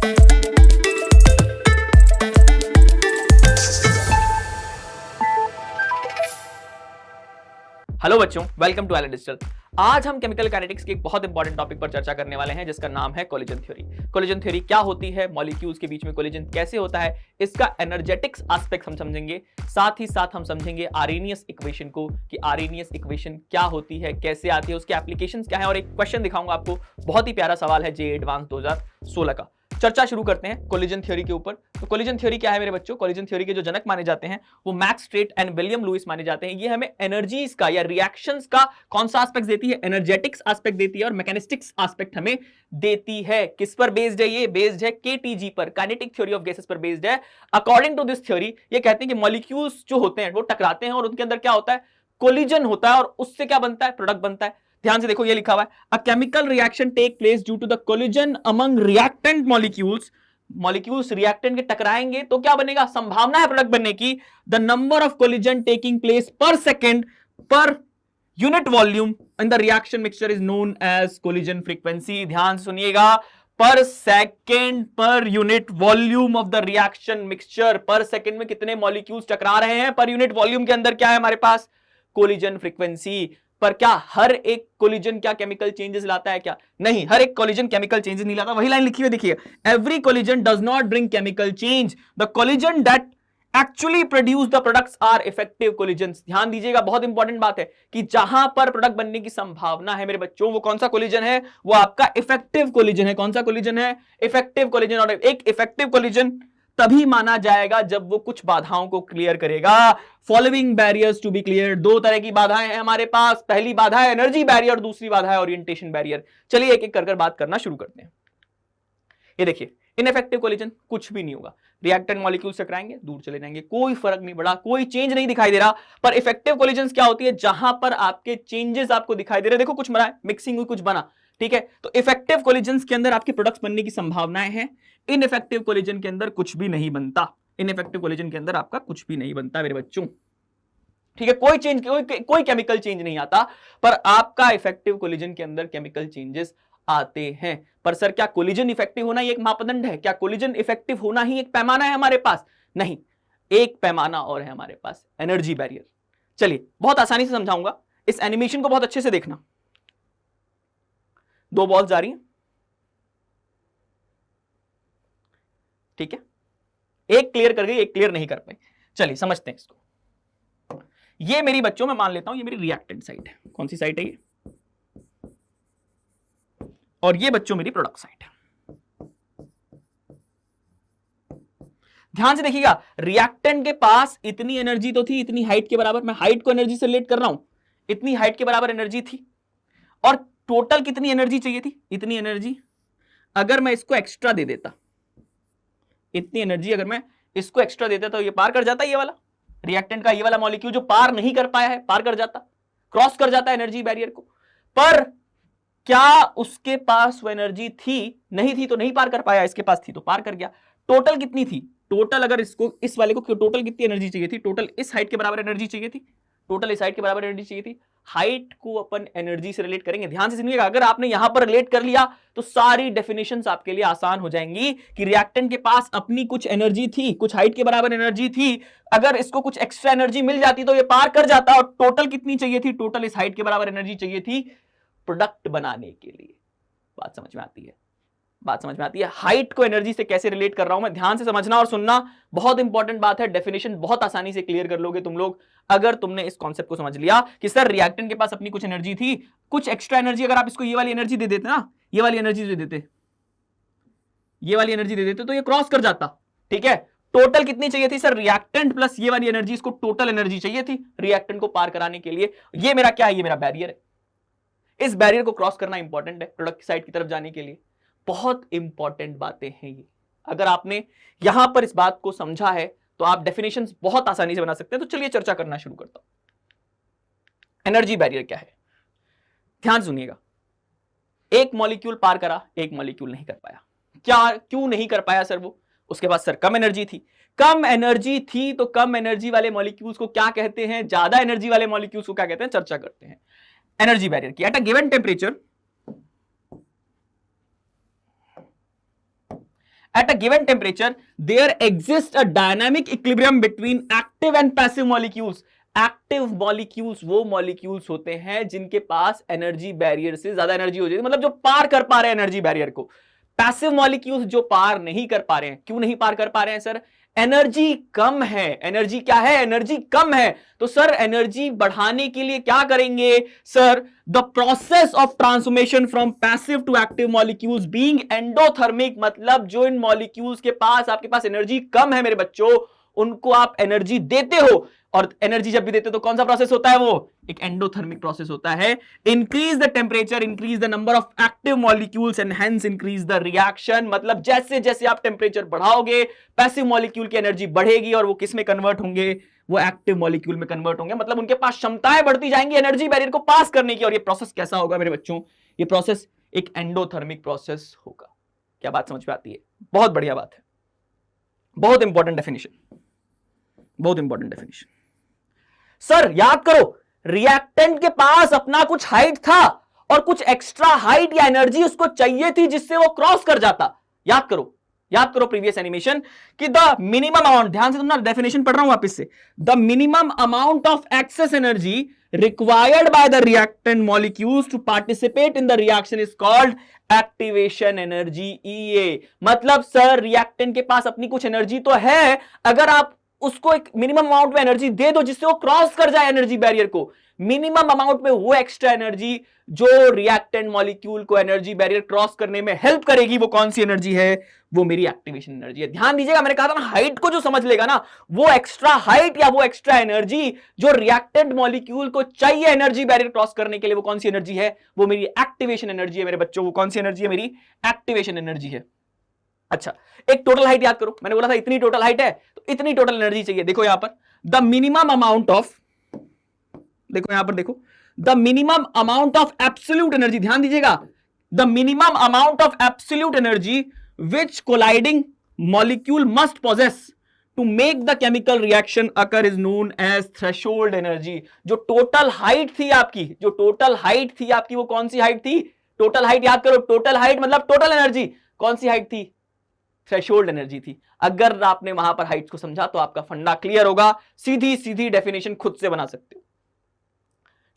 Hello बच्चों, welcome to Elon digital. आज हम केमिकल काइनेटिक्स के एक बहुत इंपॉर्टेंट टॉपिक पर चर्चा करने वाले हैं जिसका नाम है कोलिजन थ्योरी। कोलिजन थ्योरी क्या होती है, मॉलिक्यूल्स के बीच में कोलिजन कैसे होता है, इसका एनर्जेटिक्स एस्पेक्ट हम समझेंगे। साथ ही साथ हम समझेंगे आरेनियस इक्वेशन को कि आरेनियस इक्वेशन क्या होती है, कैसे आती है, उसके एप्लीकेशंस क्या है, और एक क्वेश्चन दिखाऊंगा आपको, बहुत ही प्यारा सवाल है जे एडवांस 2016 का। चर्चा शुरू करते हैं कोलिजन थ्योरी के ऊपर। तो कोलिजन थ्योरी क्या है मेरे बच्चों? कोलिजन थ्योरी के जो जनक माने जाते हैं वो मैक्स स्ट्रेट एंड विलियम लुइस माने जाते हैं। ये हमें एनर्जीज का या रिएक्शंस का कौन सा एस्पेक्ट देती है? एनर्जेटिक्स एस्पेक्ट देती है और मैकेनिस्टिक्स एस्पेक्ट हमें देती है। किस पर बेस्ड है? ये बेस्ड है केटीजी पर, काइनेटिक थ्योरी ऑफ गैसेस पर बेस्ड है। अकॉर्डिंग टू दिस थ्योरी ये कहते हैं कि मॉलिक्यूल्स जो होते हैं वो टकराते हैं और उनके अंदर क्या होता है? कोलिजन होता है और उससे क्या बनता है? प्रोडक्ट बनता है। ध्यान से देखो, ये लिखा हुआ है, a chemical reaction take place due to the collision among reactant molecules. Molecules reactant के टकराएंगे तो क्या बनेगा? संभावना है प्रोडक्ट बनने की। The number of collision taking place per second per unit volume in the reaction mixture is known as collision frequency. ध्यान सुनिएगा, per second per unit volume of the reaction mixture, per second में कितने molecules टकरा रहे हैं, पर unit volume के अंदर क्या है हमारे पास? Collision frequency. पर क्या हर एक कोलिजन क्या केमिकल चेंजेस लाता है? क्या नहीं, हर एक कोलिजन केमिकल चेंजेस नहीं लाता। वही लाइन लिखी हुई देखिए, every collision does not bring chemical change, the collision that actually produce the products are effective collisions. ध्यान दीजिएगा, बहुत इंपॉर्टेंट बात है कि जहां पर प्रोडक्ट बनने की संभावना है मेरे बच्चों, वो कौन सा कोलिजन है? वो आपका इफेक्टिव कोलिजन है। कौन सा कोलिजन है? Effective collision. और एक इफेक्टिव कोलिजन तभी माना जाएगा जब वो कुछ बाधाओं को क्लियर करेगा। Following barriers to be clear. दो तरह की बाधाएं हैं हमारे पास। पहली बाधा है एनर्जी बैरियर, दूसरी बाधा है ओरिएंटेशन बैरियर। चलिए एक एक कर बात करना शुरू करते हैं। ये देखिए, इनइफेक्टिव कोलिजन कुछ भी नहीं होगा, रिएक्टेंट मॉलिक्यूल से टकराएंगे, दूर चले जाएंगे, कोई फर्क नहीं पड़ा, कोई चेंज नहीं दिखाई दे रहा। पर इफेक्टिव कोलिजन्स क्या होती है? जहां पर आपके चेंजेस आपको दिखाई दे रहे, देखो कुछ बना, मिक्सिंग हुई, कुछ बना, ठीक है। तो इफेक्टिव कोलिजन्स के अंदर आपके प्रोडक्ट्स बनने की संभावनाएं हैं। इनइफेक्टिव कोलिजन के अंदर कुछ भी नहीं बनता। इनइफेक्टिव कोलिजन के अंदर आपका कुछ भी नहीं बनता मेरे बच्चों, ठीक है। कोई चेंज, कोई केमिकल चेंज नहीं आता। पर आपका इफेक्टिव कोलिजन के अंदर केमिकल चेंजेस आते हैं। पर सर क्या कोलिजन इफेक्टिव होना ही एक मापदंड है? क्या कोलिजन इफेक्टिव होना ही एक पैमाना है हमारे पास? नहीं, एक पैमाना और है हमारे पास, एनर्जी बैरियर। चलिए बहुत आसानी से समझाऊंगा, इस एनिमेशन को बहुत अच्छे से देखना। दो बॉल्स जा रही हैं, ठीक है, एक क्लियर कर गई, एक क्लियर नहीं कर पाई। चलिए समझते हैं इसको। ये मेरी बच्चों में मान लेता हूं ये मेरी रिएक्टेंट साइड है। कौन सी साइड है ये? और ये बच्चों मेरी प्रोडक्ट साइड है। ध्यान से देखिएगा, रिएक्टेंट के पास इतनी एनर्जी तो थी, इतनी हाइट के बराबर। मैं हाइट को एनर्जी से रिलेट कर रहा हूं, इतनी हाइट के बराबर एनर्जी थी। और टोटल कितनी एनर्जी चाहिए थी? इतनी एनर्जी। अगर मैं इसको एक्स्ट्रा दे देता, इतनी एनर्जी अगर मैं इसको एक्स्ट्रा देता तो ये पार कर जाता, ये वाला रिएक्टेंट का ये वाला मॉलिक्यूल जो पार नहीं कर पाया है, पार कर जाता, क्रॉस कर जाता एनर्जी बैरियर को। पर क्या उसके पास वो एनर्जी थी? नहीं थी तो नहीं पार कर पाया, इसके पास थी तो पार कर गया। टोटल कितनी थी? टोटल अगर इसको, इस वाले को टोटल कितनी एनर्जी चाहिए थी? टोटल इस हाइट के बराबर एनर्जी चाहिए थी, टोटल इस हाइट के बराबर एनर्जी चाहिए थी। हाइट को अपन एनर्जी से रिलेट करेंगे। ध्यान से सुनिएगा, अगर आपने यहां पर रिलेट कर लिया तो सारी डेफिनेशंस आपके लिए आसान हो जाएंगी कि रिएक्टेंट के पास अपनी कुछ एनर्जी थी, कुछ हाइट के बराबर एनर्जी थी। अगर इसको कुछ एक्स्ट्रा एनर्जी मिल जाती तो ये पार कर जाता। और टोटल कितनी चाहिए थी? टोटल इस हाइट के बराबर एनर्जी चाहिए थी प्रोडक्ट बनाने के लिए। बात समझ में आती है? बात समझ में आती है? हाइट को एनर्जी से कैसे रिलेट कर रहा हूं मैं, ध्यान से समझना और सुनना, बहुत इंपॉर्टेंट बात है। डेफिनेशन बहुत आसानी से क्लियर कर लोगे तुम लोग अगर तुमने इस कॉन्सेप्ट को समझ लिया कि सर रिएक्टेंट के पास अपनी कुछ एनर्जी थी, कुछ एक्स्ट्रा एनर्जी अगर आप इसको ये वाली एनर्जी दे देते ना, ये वाली एनर्जी दे देते, ये वाली एनर्जी दे देते तो ये क्रॉस कर जाता, ठीक है। टोटल कितनी चाहिए थी सर? रिएक्टेंट प्लस ये वाली एनर्जी, इसको टोटल एनर्जी चाहिए थी रिएक्टेंट को पार कराने के लिए। ये मेरा क्या है? ये मेरा बैरियर है। इस बैरियर को क्रॉस करना इंपॉर्टेंट है प्रोडक्ट की साइड की तरफ जाने के लिए। बहुत इंपॉर्टेंट बातें हैं ये। अगर आपने यहां पर इस बात को समझा है तो आप डेफिनेशंस बहुत आसानी से बना सकते हैं। तो चलिए चर्चा करना शुरू करता हूं। एनर्जी बैरियर क्या है? ध्यान सुनिएगा, एक मॉलिक्यूल पार करा, एक मॉलिक्यूल नहीं कर पाया। क्या, क्यों नहीं कर पाया सर? वो उसके पास सर कम एनर्जी थी। कम एनर्जी थी तो कम एनर्जी वाले मॉलिक्यूल्स को क्या कहते हैं? ज्यादा एनर्जी वाले मॉलिक्यूल्स को क्या कहते हैं? चर्चा करते हैं। एनर्जी बैरियर की at a given temperature, At a given temperature, there exists a dynamic equilibrium between active and passive molecules. Active molecules वो मॉलिक्यूल्स होते हैं जिनके पास एनर्जी बैरियर से ज्यादा एनर्जी हो जाती है, मतलब जो पार कर पा रहे हैं एनर्जी बैरियर को। पैसिव मॉलिक्यूल्स जो पार नहीं कर पा रहे हैं। क्यों नहीं पार कर पा रहे हैं सर? एनर्जी कम है। एनर्जी क्या है? एनर्जी कम है। तो सर एनर्जी बढ़ाने के लिए क्या करेंगे sir? The process of transformation from passive to active molecules being endothermic, मतलब जो इन मॉलिक्यूल्स के पास आपके पास एनर्जी कम है मेरे बच्चों, उनको आप एनर्जी देते हो। और एनर्जी जब भी देते हो तो कौन सा प्रोसेस होता है? वो एक एंडोथर्मिक प्रोसेस होता है। Increase the temperature, increase the number of active molecules and hence increase the reaction. मतलब जैसे जैसे आप टेम्परेचर बढ़ाओगे पैसिव मॉलिक्यूल की एनर्जी बढ़ेगी और वो किस में कन्वर्ट होंगे? वो एक्टिव मॉलिक्यूल में कन्वर्ट होंगे। मतलब उनके पास क्षमताएं बढ़ती जाएंगी एनर्जी बैरियर को पास करने की। और ये प्रोसेस कैसा होगा मेरे बच्चों? ये प्रोसेस एक एंडोथर्मिक प्रोसेस होगा। क्या बात समझ में आती है? बहुत बढ़िया बात है, बहुत इंपॉर्टेंट डेफिनेशन, बहुत इंपॉर्टेंट डेफिनेशन। सर याद करो, रिएक्टेंट के पास अपना कुछ हाइट था और कुछ एक्स्ट्रा हाइट या एनर्जी उसको चाहिए थी जिससे वो क्रॉस कर जाता। याद करो, याद करो प्रीवियस एनिमेशन कि द मिनिमम अमाउंट, ध्यान से सुनना, डेफिनेशन पढ़ रहा हूं वापस से। The minimum amount of excess energy required by the reactant molecules to participate in the reaction is called activation energy, EA. मतलब सर रिएक्टेंट के पास अपनी कुछ एनर्जी तो है, अगर आप उसको एक मिनिमम अमाउंट में एनर्जी दे दो जिससे वो क्रॉस कर जाए एनर्जी बैरियर को, मिनिमम अमाउंट में वो एक्स्ट्रा एनर्जी जो रिएक्टेंट मॉलिक्यूल को एनर्जी बैरियर क्रॉस करने में हेल्प करेगी, वो कौन सी एनर्जी है? वो मेरी एक्टिवेशन एनर्जी है। ध्यान दीजिएगा, मैंने कहा था ना, हाइट को जो समझ लेगा ना, वो एक्स्ट्रा हाइट या वो एक्स्ट्रा एनर्जी जो रिएक्टेंट मॉलिक्यूल को चाहिए एनर्जी बैरियर क्रॉस करने के लिए, वो कौन सी एनर्जी है? वो मेरी एक्टिवेशन एनर्जी है मेरे बच्चों। वो कौन सी एनर्जी है? मेरी एक्टिवेशन एनर्जी है। अच्छा, एक टोटल हाइट याद करो, मैंने बोला था इतनी टोटल हाइट है तो इतनी टोटल एनर्जी चाहिए। देखो यहां पर द मिनिमम अमाउंट ऑफ, देखो यहां पर देखो, the minimum amount of absolute energy, ध्यान दीजिएगा, the minimum amount of absolute energy which colliding molecule must possess to make the chemical reaction occur is known as threshold energy. जो total height थी आपकी, जो टोटल हाइट थी आपकी, वो कौन सी हाइट थी? टोटल हाइट याद करो, टोटल हाइट मतलब टोटल एनर्जी, कौन सी हाइट थी? थ्रेशोल्ड एनर्जी थी। अगर आपने वहां पर हाइट्स को समझा तो आपका फंडा क्लियर होगा, सीधी सीधी डेफिनेशन खुद से बना सकते हो,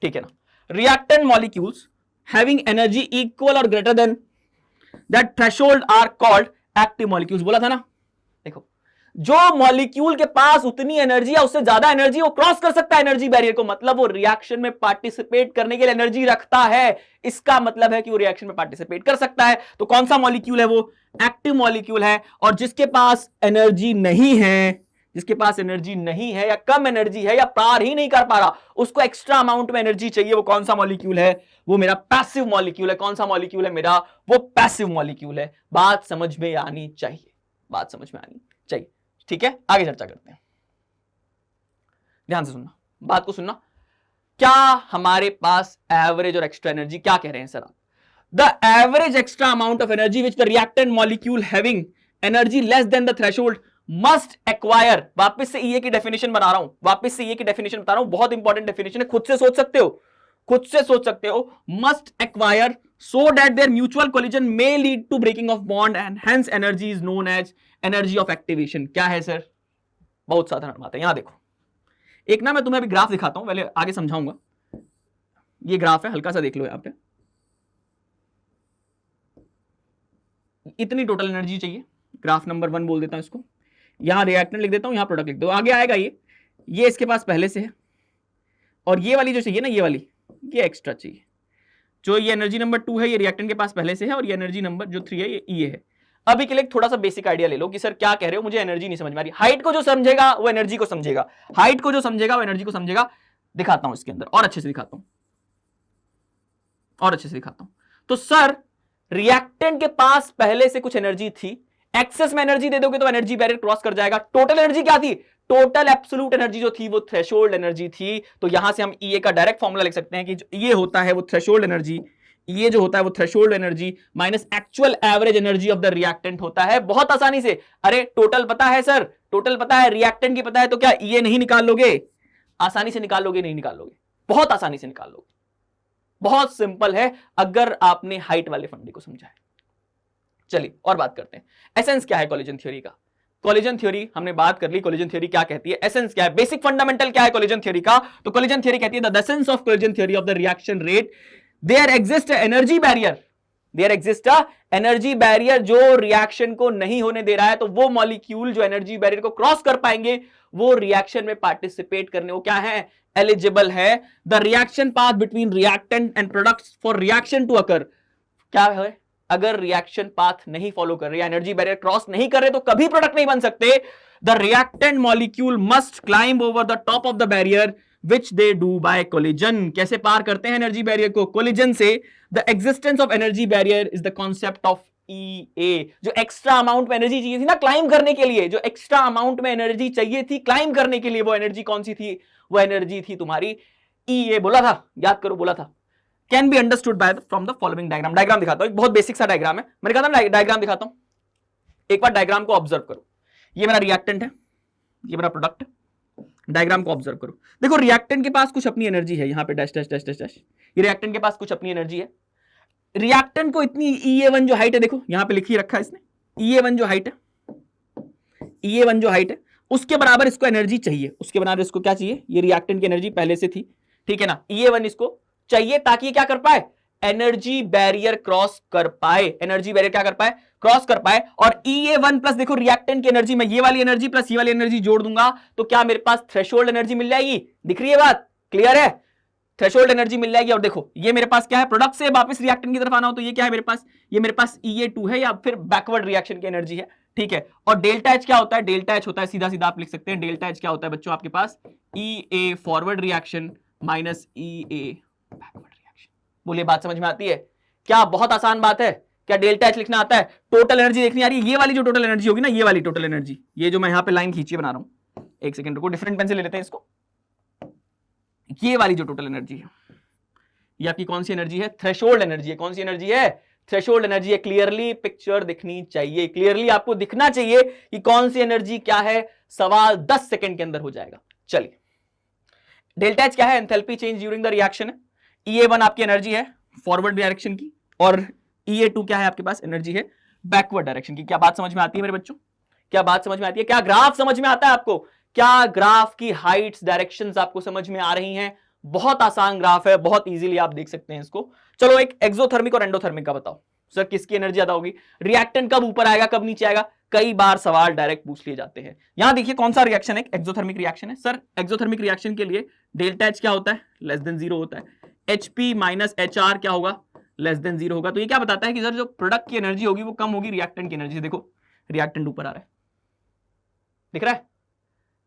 ठीक है ना। Reactant molecules having energy equal और greater than that threshold are called active molecules. बोला था ना, देखो जो मॉलिक्यूल के पास उतनी एनर्जी या उससे ज्यादा एनर्जी वो क्रॉस कर सकता है एनर्जी बैरियर को, मतलब वो रिएक्शन में पार्टिसिपेट करने के लिए एनर्जी रखता है। इसका मतलब है कि वो रिएक्शन में पार्टिसिपेट कर सकता है। तो कौन सा मॉलिक्यूल है? वो एक्टिव मॉलिक्यूल है। और जिसके पास एनर्जी नहीं है, जिसके पास एनर्जी नहीं है या कम एनर्जी है या पार ही नहीं कर पा रहा, उसको एक्स्ट्रा अमाउंट में एनर्जी चाहिए, वो कौन सा मॉलिक्यूल है? वो मेरा पैसिव मॉलिक्यूल है। कौन सा मॉलिक्यूल है मेरा? वो पैसिव मॉलिक्यूल है। बात समझ में आनी चाहिए, बात समझ में आनी चाहिए, ठीक है। आगे चर्चा करते हैं, ध्यान से सुनना, बात को सुनना। क्या हमारे पास एवरेज और एक्स्ट्रा एनर्जी, क्या कह रहे हैं सर आप? The average extra amount of energy which the reactant molecule having energy less than the threshold must acquire. वापस से ईए की डेफिनेशन बना रहा हूं, वापस से ईए की डेफिनेशन बता रहा हूं, बहुत इंपॉर्टेंट डेफिनेशन है, खुद से सोच सकते हो, खुद से सोच सकते हो। Must acquire so that their mutual collision may lead to breaking of bond and hence energy is known as energy of activation। क्या है सर? बहुत साधारण बात है। यहां देखो, एक ना मैं तुम्हें अभी ग्राफ दिखाता हूं, पहले आगे समझाऊंगा। ये ग्राफ है, हल्का सा देख लो यहां पे। इतनी टोटल एनर्जी चाहिए, ग्राफ नंबर 1 बोल देता हूं इसको, यहां रिएक्टेंट लिख देता हूं, यहां प्रोडक्ट लिख दो, आगे आएगा ये इसके पास पहले से है, और ये वाली जो चाहिए ना, ये वाली, ये एक्स्ट्रा चाहिए। जो ये एनर्जी नंबर 2 है, ये रिएक्टेंट के पास पहले से है, और ये एनर्जी नंबर जो 3 है, ये है। अभी के लिए थोड़ा सा बेसिक आइडिया ले लो कि सर क्या कह रहे हो, मुझे एनर्जी नहीं समझ में आ रही। हाइट को जो समझेगा वो एनर्जी को समझेगा, हाइट को जो समझेगा वो एनर्जी को समझेगा। दिखाता हूं इसके अंदर और अच्छे से दिखाता हूं, और अच्छे से दिखाता हूं। तो सर रिएक्टेंट के पास पहले से कुछ एनर्जी थी, एक्सेस में एनर्जी दे दोगे तो एनर्जी बैरियर क्रॉस कर जाएगा। टोटल एनर्जी क्या थी? टोटल एब्सोल्यूट एनर्जी जो थी वो थ्रेशोल्ड एनर्जी थी। तो यहां से हम ईए का डायरेक्ट फॉर्मूला लिख सकते हैं कि ये होता है वो थ्रेशोल्ड एनर्जी, ये जो होता है वो threshold energy minus actual average energy of the reactant होता है। बहुत आसानी से, अरे टोटल पता है सर, टोटल पता है, रिएक्टेंट की पता है, तो क्या ये नहीं निकाल लोगे? आसानी से निकाल लोगे? नहीं निकाल लोगे? बहुत आसानी से निकाल लोगे। बहुत सिंपल है अगर आपने हाइट वाले फंडे को समझा है। चलिए और बात करते हैं, एसेंस क्या है कोलिजन थ्योरी का। कोलिजन थ्योरी हमने बात कर ली, कोलिजन थ्योरी क्या कहती है, एसेंस क्या है, बेसिक फंडामेंटल क्या है कोलिजन थ्योरी का। तो कोलिजन थ्योरी कहती है the essence of collision theory of the reaction rate, there exist energy barrier, there exist energy barrier जो रिएक्शन को नहीं होने दे रहा है, तो वो मॉलिक्यूल जो एनर्जी बैरियर को क्रॉस कर पाएंगे वो रिएक्शन में पार्टिसिपेट करने को क्या है, एलिजिबल है। The reaction path between reactant and products for reaction to occur, क्या है, अगर रिएक्शन पाथ नहीं फॉलो कर रहे, एनर्जी बैरियर क्रॉस नहीं कर रहे तो कभी प्रोडक्ट नहीं बन सकते। The reactant molecule must climb over the top of the barrier which they do by collision. कैसे पार करते हैं एनर्जी बैरियर को, कोलिजन से। The existence of energy barrier is the concept of EA, जो एक्स्ट्रा अमाउंट में energy चाहिए थी ना क्लाइंब करने के लिए, जो एक्स्ट्रा अमाउंट में एनर्जी चाहिए थी क्लाइंब करने के लिए, वो एनर्जी कौन सी थी, वो एनर्जी थी तुम्हारी EA। बोला था, याद करो, बोला था। Can be understood by from the following diagram. Diagram दिखाता हूं, एक बहुत बेसिक सा डायग्राम है, मैंने कहा था डायग्राम दिखाता हूं, एक बार डायग्राम को ऑब्जर्व करो। ये मेरा रिएक्टेंट है, ये मेरा प्रोडक्ट है, डायग्राम को ऑब्जर्व करो। देखो रिएक्टेंट के पास कुछ अपनी एनर्जी है, यहां पे dash dash dash dash dash, ये रिएक्टेंट के पास कुछ अपनी एनर्जी है। रिएक्टेंट को इतनी EA1 जो हाइट है, देखो यहां पे लिख ही रखा है इसने, EA1 जो हाइट है, EA1 जो हाइट है उसके बराबर इसको एनर्जी चाहिए, उसके बराबर इसको क्या चाहिए, ये रिएक्टेंट की एनर्जी पहले से थी, ठीक है ना, EA1 इसको चाहिए ताकि ये क्या कर पाए, एनर्जी बैरियर क्रॉस कर पाए, एनर्जी बैरियर क्या कर पाए, क्रॉस कर पाए। और EA1 प्लस देखो रिएक्टेंट की एनर्जी, मैं ये वाली एनर्जी प्लस ये वाली एनर्जी जोड़ दूंगा तो क्या मेरे पास थ्रेशोल्ड एनर्जी मिल जाएगी, दिख रही है बात, क्लियर है, थ्रेशोल्ड एनर्जी मिल जाएगी। और देखो ये मेरे पास क्या है, प्रोडक्ट से वापस रिएक्टेंट की तरफ आना हो तो ये क्या है मेरे पास, ये मेरे पास EA2 है या फिर बैकवर्ड रिएक्शन की एनर्जी है, ठीक है। और डेल्टा एच क्या होता है, डेल्टा एच होता है, सीधा सीधा आप लिख सकते हैं, डेल्टा एच क्या होता है बच्चों आपके पास, EA forward reaction minus EA backward reaction. बोलिए बात समझ में आती है क्या, बहुत आसान बात है, क्या डेल्टा एच लिखना आता है, टोटल एनर्जी देखनी आ रही है, ये वाली जो टोटल एनर्जी होगी ना, ये वाली टोटल एनर्जी, ये जो मैं यहां पे लाइन खींचिए बना रहा हूं, एक सेकंड रुको, डिफरेंट पेन से ले लेते हैं इसको, ये वाली जो टोटल एनर्जी है ये आपकी कौन सी एनर्जी है, थ्रेशोल्ड एनर्जी है, कौन सी एनर्जी है, थ्रेशोल्ड एनर्जी है। क्लियरली पिक्चर दिखनी चाहिए, क्लियरली आपको दिखना चाहिए कि कौन सी एनर्जी क्या है, सवाल 10 सेकंड के अंदर हो जाएगा। चलिए डेल्टा एच क्या है, enthalpy change during the reaction है, EA1 आपकी एनर्जी है फॉरवर्ड डायरेक्शन की, और EA2 क्या है आपके पास, एनर्जी है बैकवर्ड डायरेक्शन की। क्या बात समझ में आती है मेरे बच्चों, क्या बात समझ में आती है, क्या ग्राफ समझ में आता है आपको, क्या ग्राफ की हाइट्स डायरेक्शंस आपको समझ में आ रही हैं, बहुत आसान ग्राफ है, बहुत इजीली आप देख सकते हैं इसको। चलो एक एक्सोथर्मिक और एंडोथर्मिक का बताओ सर, किसकी एनर्जी ज्यादा होगी, रिएक्टेंट कब ऊपर आएगा कब नीचे आएगा, कई बार सवाल डायरेक्ट पूछ लिए जाते हैं। यहां देखिए कौन सा रिएक्शन है, एक्सोथर्मिक रिएक्शन है सर, एक्सोथर्मिक रिएक्शन के लिए डेल्टा एच क्या होता है, लेस देन 0 होता है, HP माइनस HR क्या होगा, लेस देन 0 होगा। तो ये क्या बताता है कि सर जो प्रोडक्ट की एनर्जी होगी वो कम होगी रिएक्टेंट की एनर्जी से। देखो रिएक्टेंट ऊपर आ रहा है, दिख रहा है,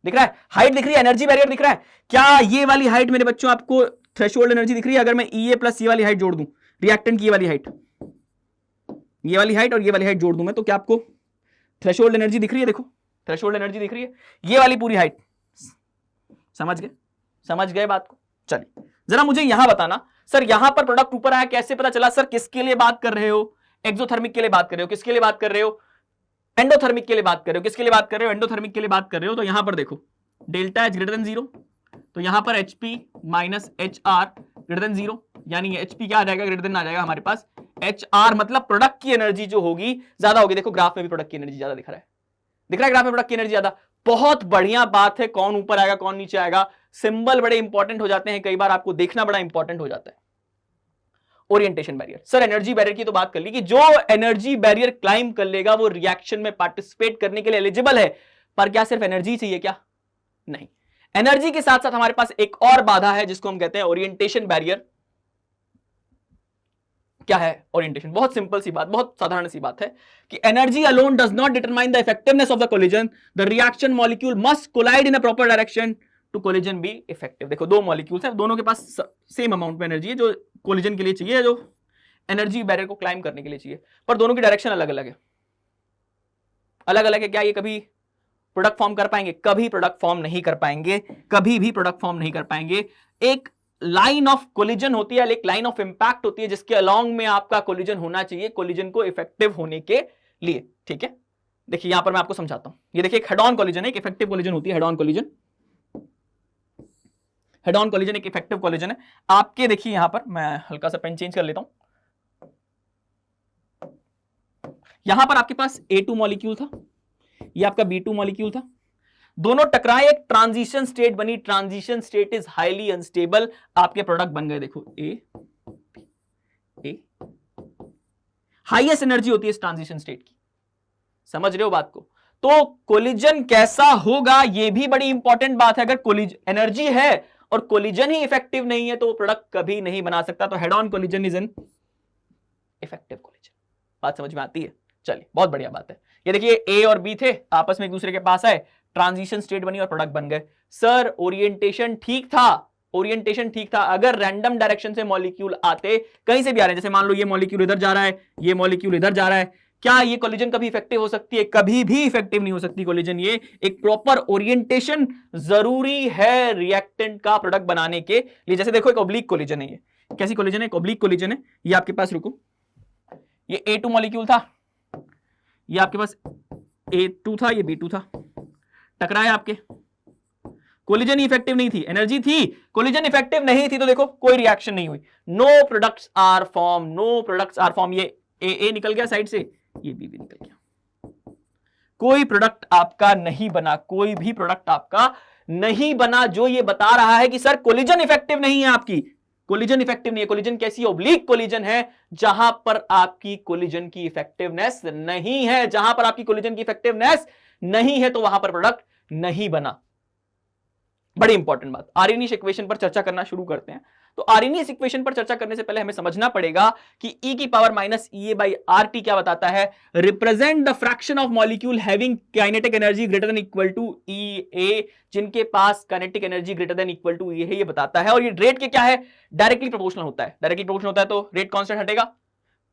दिख रहा है, हाइट दिख रही है, एनर्जी बैरियर दिख रहा है, क्या ये वाली हाइट मेरे बच्चों आपको थ्रेशोल्ड एनर्जी दिख रही है, अगर मैं EA प्लस ये वाली हाइट जोड़ दूं, रिएक्टेंट की ये वाली हाइट, ये वाली हाइट और ये वाली हाइट जोड़ दूं मैं, तो क्या आपको थ्रेशोल्ड एनर्जी दिख रही है, देखो थ्रेशोल्ड एनर्जी दिख रही है, ये वाली पूरी हाइट, समझ गए, समझ गए बात को। चलिए जरा मुझे यहां बताना सर, यहां पर प्रोडक्ट ऊपर आया कैसे पता चला, सर किसके लिए बात कर रहे हो, एक्सोथर्मिक के लिए बात कर रहे हो, किसके लिए बात कर रहे हो, एंडोथर्मिक के लिए बात कर रहे हो, किसके लिए बात कर रहे हो, एंडोथर्मिक के लिए बात कर रहे हो। तो यहां पर देखो डेल्टा एच ग्रेटर देन 0, तो यहां पर HP minus HR greater than 0, यानी ये HP क्या आ जाएगा, ग्रेटर देन आ जाएगा हमारे पास HR, मतलब प्रोडक्ट की एनर्जी जो होगी ज्यादा होगी। देखो ग्राफ में भी प्रोडक्ट की एनर्जी ज्यादा दिख रहा है, दिख रहा है ग्राफ में प्रोडक्ट की एनर्जी ज्यादा, बहुत बढ़िया बात है। कौन ऊपर आएगा कौन नीचे आएगा, सिंबल बड़े इंपॉर्टेंट हो जाते हैं, कई बार आपको देखना बड़ा इंपॉर्टेंट हो जाता है। Orientation barrier, sir energy barrier की तो बात कर ली कि जो एनर्जी बैरियर क्लाइंब कर लेगा वो रिएक्शन में पार्टिसिपेट करने के लिए एलिजिबल है, पर क्या सिर्फ एनर्जी चाहिए क्या, नहीं, एनर्जी के साथ साथ हमारे पास एक और बाधा है जिसको हम कहते हैं ओरिएंटेशन बैरियर। क्या है ओरिएंटेशन, बहुत सिंपल सी बात, बहुत साधारण सी बात है कि energy alone does not determine the effectiveness of the collision, the reaction molecule must collide in a proper direction to collision be effective. देखो दो मॉलिक्यूल्स हैं, दोनों के पास सेम अमाउंट में एनर्जी है जो कोलिजन के लिए चाहिए, जो एनर्जी बैरियर को क्लाइंब करने के लिए चाहिए, पर दोनों की डायरेक्शन अलग अलग है, अलग अलग है। क्या ये कभी प्रोडक्ट फॉर्म कर पाएंगे, कभी प्रोडक्ट फॉर्म नहीं कर पाएंगे, कभी भी प्रोडक्ट फॉर्म नहीं कर पाएंगे। एक लाइन ऑफ कोलिजन होती है, एक लाइन ऑफ इंपैक्ट होती है जिसके अलोंग में आपका कोलिजन होना चाहिए कोलिजन को इफेक्टिव होने के लिए, ठीक है। देखिए यहां पर मैं आपको समझाता हूं, ये देखिए एक हेड ऑन कोलिजन है, एक इफेक्टिव कोलिजन होती है head on collision, head on collision एक इफेक्टिव कोलिजन है आपके। देखिए यहां पर मैं हल्का सा पेन चेंज कर लेता हूं, यहां पर आपके पास A2 मॉलिक्यूल था, ये आपका B2 मॉलिक्यूल था, दोनों टकराए, एक ट्रांजिशन स्टेट बनी, transition state is highly unstable, आपके प्रोडक्ट बन गए। देखो ए हाईएस्ट एनर्जी होती है इस ट्रांजिशन स्टेट की, समझ रहे हो बात को। तो कोलिजन कैसा होगा ये भी बड़ी इंपॉर्टेंट बात है। अगर कोलिजन एनर्जी है और कोलिजन ही इफेक्टिव नहीं है तो वो प्रोडक्ट कभी नहीं बना सकता। तो head on collision is an effective collision. बात समझ में आती है? चलिए, बहुत बढ़िया बात है। ये देखिए ए और बी थे, आपस में एक दूसरे के पास आए, ट्रांजिशन स्टेट बनी और प्रोडक्ट बन गए। सर ओरिएंटेशन ठीक था, ओरिएंटेशन ठीक था। अगर रैंडम डायरेक्शन से मॉलिक्यूल आते, कहीं से भी आ रहे हैं, जैसे मान लो ये मॉलिक्यूल इधर जा रहा है, ये मॉलिक्यूल इधर जा रहा है, क्या ये कोलिजन कभी इफेक्टिव हो सकती है? कभी भी इफेक्टिव नहीं हो सकती कोलिजन। ये एक प्रॉपर ओरिएंटेशन जरूरी है रिएक्टेंट का प्रोडक्ट बनाने के लिए। जैसे देखो एक ओब्लिक कोलिजन है, ये कैसी कोलिजन है? एक ओब्लिक कोलिजन है। ये आपके पास, रुको, ये A2 मॉलिक्यूल था, ये आपके पास A2 था, ये B2 था, टकराए आपके, कोलिजन इफेक्टिव नहीं थी, एनर्जी थी, कोलिजन इफेक्टिव नहीं थी, तो देखो कोई रिएक्शन नहीं हुई, no products are form, no products are form. ये ए निकल गया साइड से, ये बी निकल गया, कोई प्रोडक्ट आपका नहीं बना, कोई भी प्रोडक्ट आपका नहीं बना, जो ये बता रहा है कि सर कोलिजन इफेक्टिव नहीं है आपकी, कोलिजन इफेक्टिव नहीं है। कोलिजन कैसी है? ओब्लिक कोलिजन है, जहां पर आपकी कोलिजन की इफेक्टिवनेस नहीं है, जहां पर आपकी कोलिजन की इफेक्टिवनेस नहीं है तो वहां पर प्रोडक्ट नहीं बना। बड़ी इंपॉर्टेंट बात। आर्हेनियस इक्वेशन पर चर्चा करना शुरू करते हैं। तो आर्हेनियस इक्वेशन पर चर्चा करने से पहले हमें समझना पड़ेगा कि e की पावर माइनस EA/RT क्या बताता है? Represent the fraction of molecule having kinetic energy greater than equal to EA, जिनके पास kinetic energy greater than equal to EA है, ये बताता है। और ये रेट के क्या है? डायरेक्टली प्रोपोर्शनल होता है। डायरेक्टली प्रोपोर्शनल होता है तो रेट कांस्टेंट हटेगा,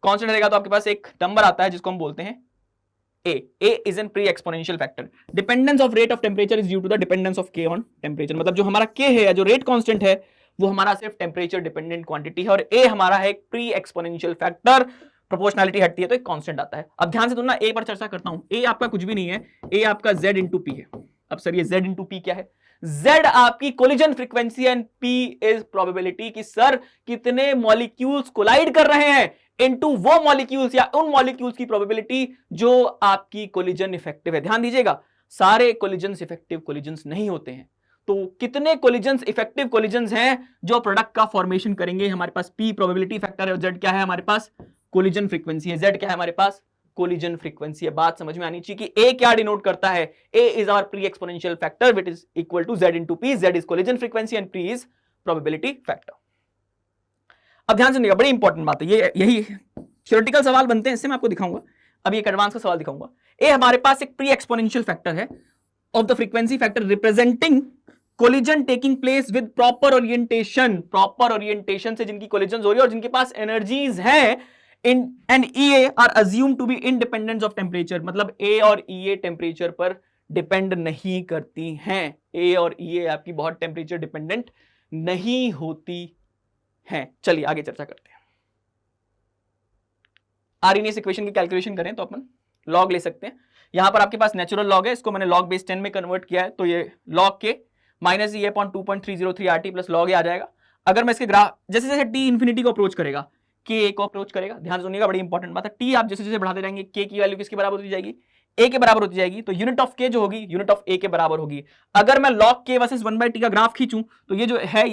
कांस्टेंट हटेगा तो आपके पास एक नंबर आता है जिसको हम बोलते हैं A is an pre-exponential factor. Dependence of rate of temperature is due to the dependence of K on temperature. मतलब जो हमारा K है, जो रेट कांस्टेंट है, वो हमारा सिर्फ टेम्परेचर डिपेंडेंट क्वांटिटी है, और A हमारा है प्री एक्सपोनेंशियल फैक्टर, प्रोपोर्शनैलिटी हटती है तो एक कांस्टेंट आता है। अब ध्यान से सुनना, A पर चर्चा करता हूं। A आपका कुछ भी नहीं है, A आपका Z इंटू P है। अब सर ये Z इंटू P क्या है? Z आपकी collision frequency and P is probability कि सर कितने मॉलिक्यूल्स कोलाइड कर रहे हैं इनटू वो मॉलिक्यूल्स या उन मॉलिक्यूल्स की प्रोबेबिलिटी जो आपकी कोलिजन इफेक्टिव है। ध्यान दीजिएगा, सारे कोलिजन्स इफेक्टिव कोलिजन्स नहीं होते हैं। तो कितने कोलिजन्स इफेक्टिव कोलिजन्स हैं जो प्रोडक्ट का फॉर्मेशन करेंगे? हमारे पास P प्रोबेबिलिटी फैक्टर है और Z क्या है हमारे पास? कोलिजन फ्रीक्वेंसी है। Z क्या है हमारे पास? कोलिजन फ्रीक्वेंसी है। बात समझ में आनी चाहिए कि A क्या डिनोट करता है? A is our pre exponential factor which is equal to Z into P। Z is collision frequency and P is probability factor. अब ध्यान सुनिएगा, बड़ी इंपॉर्टेंट बात है ये, यही थ्योरेटिकल सवाल बनते हैं, इससे मैं आपको दिखाऊंगा। अब एक एडवांस का सवाल दिखाऊंगा। ए हमारे पास एक प्री एक्सपोनेंशियल फैक्टर है of the frequency factor representing collision taking place with proper orientation, proper orientation से जिनकी कोलिजन हो रही है और जिनके पास एनर्जीज हैं in and EA are assume to be independence of temperature. मतलब A और EA टेम्परेचर पर डिपेंड नहीं करती हैं। A और EA आपकी बहुत टेम्परेचर डिपेंडेंट नहीं होती हैं। चलिए आगे चर्चा करते हैं। आर्हेनियस इक्वेशन की कैलकुलेशन करें तो अपन लॉग ले सकते हैं। यहां पर आपके पास नेचुरल लॉग है, इसको मैंने लॉग बेस 10 में कन्वर्ट किया है, तो ये लॉग के minus EA/2.303 RT plus log A आ जाएगा। अगर मैं इसके ग्राफ जैसे जैसे T इंफिनिटी को अप्रोच करेगा, K को अप्रोच करेगा, ध्यान सुनिएगा बड़ी इंपॉर्टेंट बात है। T आप जैसे जैसे बढ़ाते जाएंगे K की वैल्यू किसके बराबर होती जाएगी? A के बराबर होती जाएगी। तो यूनिट ऑफ K जो होगी यूनिट ऑफ A के बराबर होगी। अगर मैं लॉग K वर्सेस 1/T का ग्राफ खींचूं तो ये जो है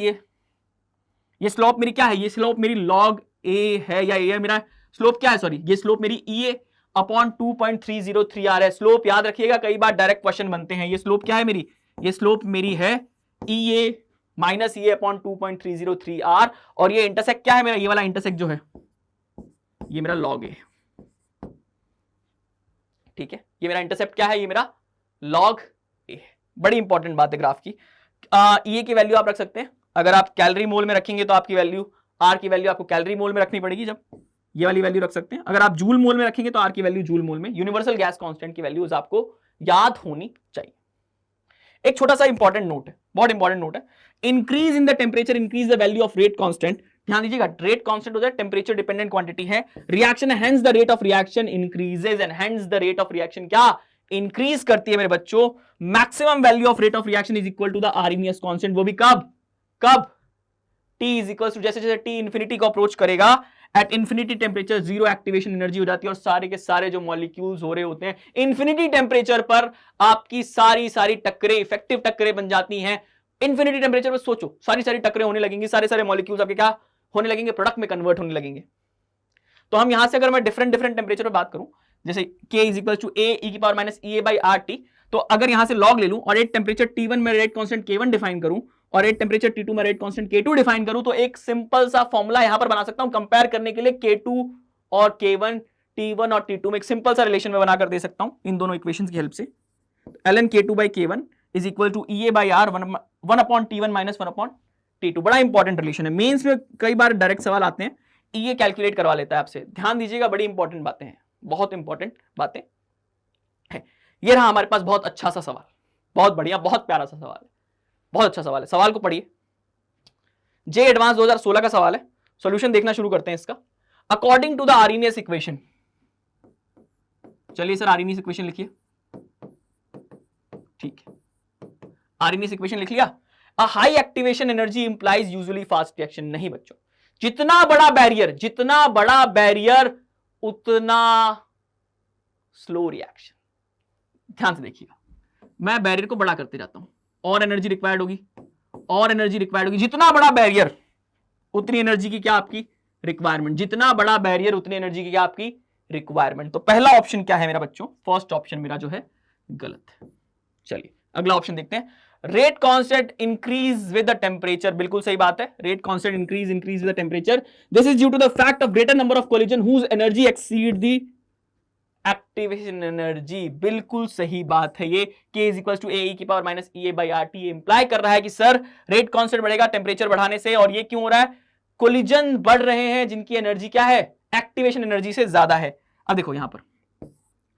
ये स्लोप मेरी क्या है? ये स्लोप मेरी लॉग A है, या ये मेरा स्लोप क्या है? सॉरी, ये स्लोप मेरी EA/2.303R है। स्लोप याद रखिएगा, कई बार डायरेक्ट क्वेश्चन बनते हैं। ये स्लोप क्या है मेरी? ये स्लोप मेरी है EA माइनस EA/2.303R, और ये इंटरसेक्ट क्या है मेरा? ये वाला इंटरसेक्ट जो है ये मेरा लॉग A, ठीक है। ये मेरा इंटरसेप्ट क्या है? ये मेरा लॉग A है। बड़ी इंपॉर्टेंट बात है ग्राफ की। EA की वैल्यू आप रख सकते हैं। अगर आप कैलोरी मोल में रखेंगे तो आपकी वैल्यू R की वैल्यू आपको कैलोरी मोल में रखनी पड़ेगी, जब ये वाली वैल्यू रख सकते हैं। अगर आप जूल मोल में रखेंगे तो R की वैल्यू जूल मोल में। यूनिवर्सल गैस कांस्टेंट की वैल्यूज आपको याद होनी चाहिए। एक छोटा सा इंपॉर्टेंट नोट है, बहुत इंपॉर्टेंट नोट है। Increase in the temperature increase the value of rate constant. ध्यान दीजिएगा, रेट कांस्टेंट होता है, टेम्परेचर डिपेंडेंट क्वांटिटी है। Reaction hence the rate of reaction increases and hence the rate of reaction क्या increase करती है मेरे बच्चों? Maximum value of rate of reaction is equal to the Arrhenius constant. वो भी कब? T इज इक्वल टू जैसे जैसे T इंफिनिटी को अप्रोच करेगा at infinity temperature zero activation energy हो जाती है और सारे के सारे जो मॉलिक्यूल्स हो रहे होते हैं इंफिनिटी टेम्परेचर पर आपकी सारी टक्करें इफेक्टिव टक्करें बन जाती हैं। इंफिनिटी टेम्परेचर पर सोचो सारी टक्करें होने लगेंगी, सारे मॉलिक्यूल्स आपके क्या होने लगेंगे, प्रोडक्ट में कन्वर्ट होने लगेंगे। तो हम यहां से अगर मैं डिफरेंट टेम्परेचर पर बात करूं, जैसे k इज इक्वल टू ए ई की power minus E A by R T, तो अगर यहां से लॉग ले लूं और एक टेम्परेचर T1 में रेट कांस्टेंट K1 डिफाइन करूं और एक टेम्परेचर T2 में रेट कांस्टेंट K2 डिफाइन करूं, तो एक सिंपल सा फॉर्मूला यहां पर बना सकता हूं कंपेयर करने के लिए K2 और K1, T1 और T2 में एक सिंपल सा रिलेशन में बनाकर दे सकता हूं इन दोनों इक्वेशंस की हेल्प से। ln K2 by K1 is equal to EA by R 1 upon T1 minus 1 upon T2। बड़ा इंपॉर्टेंट रिलेशन है, मेंस में कई बार डायरेक्ट सवाल आते हैं, EA कैलकुलेट करवा लेता है आपसे, ध्यान दीजिएगा, बड़ी इंपॉर्टेंट बातें हैं, बहुत इंपॉर्टेंट बातें हैं। ये रहा हमारे पास बहुत अच्छा सा सवाल, बहुत बढ़िया, बहुत प्यारा सा सवाल है, बहुत अच्छा सवाल है। सवाल को पढ़िए, जे एडवांस 2016 का सवाल है। सॉल्यूशन देखना शुरू करते हैं इसका। अकॉर्डिंग टू द आर्रीनियस इक्वेशन, चलिए सर आर्रीनियस इक्वेशन लिखिए, ठीक है, आर्रीनियस इक्वेशन लिख लिया। A high activation energy implies usually fast reaction. नहीं बच्चों, जितना बड़ा बैरियर उतना स्लो रिएक्शन। ध्यान से देखिएगा, मैं बैरियर को बड़ा करते जाता हूं और एनर्जी रिक्वायर्ड होगी, और एनर्जी रिक्वायर्ड होगी। जितना बड़ा बैरियर उतनी एनर्जी की क्या आपकी रिक्वायरमेंट, जितना बड़ा बैरियर उतनी एनर्जी की क्या आपकी रिक्वायरमेंट। तो पहला ऑप्शन क्या है मेरा बच्चों, फर्स्ट ऑप्शन मेरा जो है गलत है। चलिए अगला ऑप्शन देखते हैं। Rate constant increase with the temperature, बिल्कुल सही बात है, rate constant increase with the temperature. This is due to the fact of greater number of collision whose energy exceed the activation energy. बिल्कुल सही बात है ये। K is equal to A की power minus E A by R T imply कर रहा है कि सर रेट कांस्टेंट बढ़ेगा टेम्परेचर बढ़ाने से, और ये क्यों हो रहा है, कोलिजन बढ़ रहे हैं जिनकी एनर्जी क्या है, एक्टिवेशन एनर्जी से ज्यादा है। अब देखो यहां पर,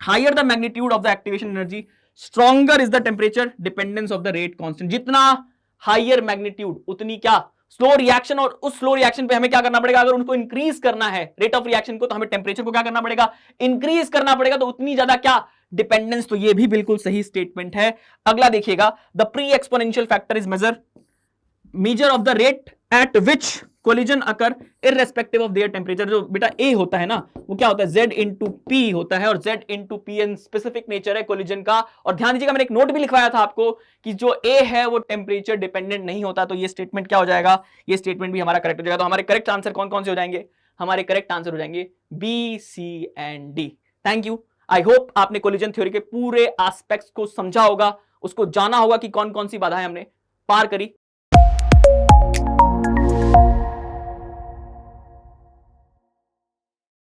higher the magnitude of the activation energy stronger is the temperature dependence of the rate constant. जितना हायर मैग्नीट्यूड उतनी क्या स्लो रिएक्शन, और उस स्लो रिएक्शन पे हमें क्या करना पड़ेगा, अगर उनको इंक्रीज करना है रेट ऑफ रिएक्शन को, तो हमें टेम्परेचर को क्या करना पड़ेगा, इंक्रीज करना पड़ेगा, तो उतनी ज्यादा क्या डिपेंडेंस। तो ये भी बिल्कुल सही स्टेटमेंट है। अगला देखिएगा, the pre exponential factor is measure of the rate at which collision occur irrespective of their temperature. जो बेटा ए होता है ना, वो क्या होता है, Z इंटू पी होता है, और Z into P an specific nature है कोलिजन का। और ध्यान दीजिएगा, मैंने एक नोट भी लिखवाया था आपको कि जो ए है वो टेम्परेचर डिपेंडेंट नहीं होता। तो ये स्टेटमेंट क्या हो जाएगा, ये स्टेटमेंट भी हमारा करेक्ट हो जाएगा। तो हमारे करेक्ट आंसर कौन कौन से हो जाएंगे, हमारे करेक्ट आंसर हो जाएंगे B, C and D. Thank you. I hope आपने कोलिजन थ्योरी के पूरे एस्पेक्ट्स को समझा होगा, उसको जाना होगा कि कौन कौन सी बाधाएं हमने पार करी।